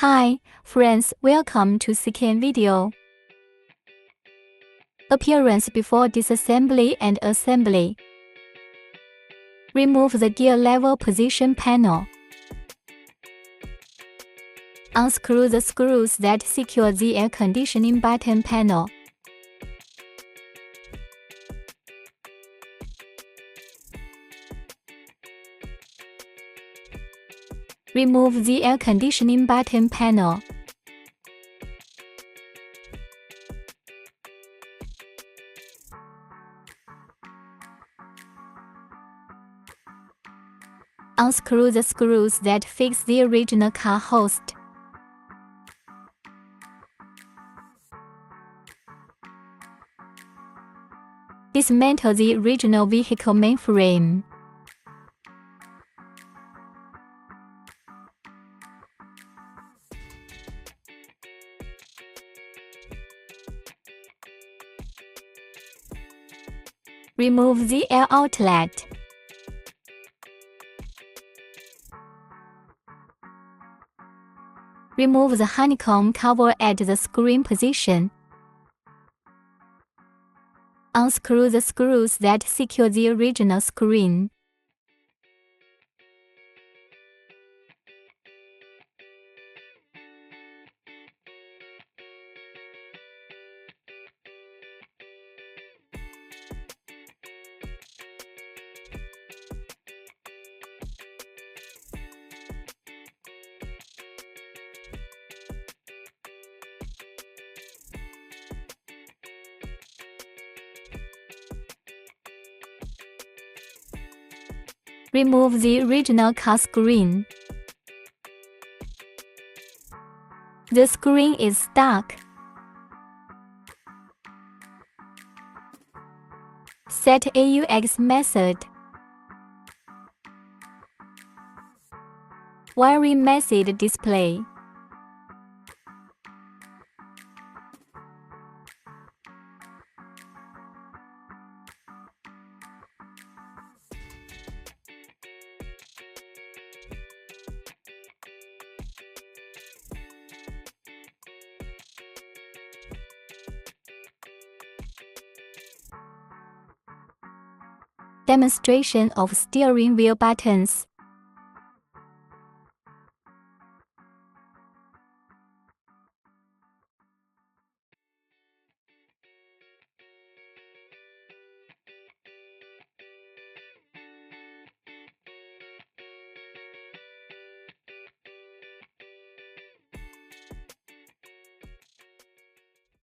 Hi, friends, welcome to Seicane video. Appearance before disassembly and assembly. Remove the gear level position panel. Unscrew the screws that secure the air conditioning button panel. Remove the air conditioning button panel. Unscrew the screws that fix the original car host. Dismantle the original vehicle mainframe. Remove the air outlet. Remove the honeycomb cover at the screen position. Unscrew the screws that secure the original screen. Remove the original car screen. The screen is stuck. Set AUX method. Wiring method display. Demonstration of steering wheel buttons.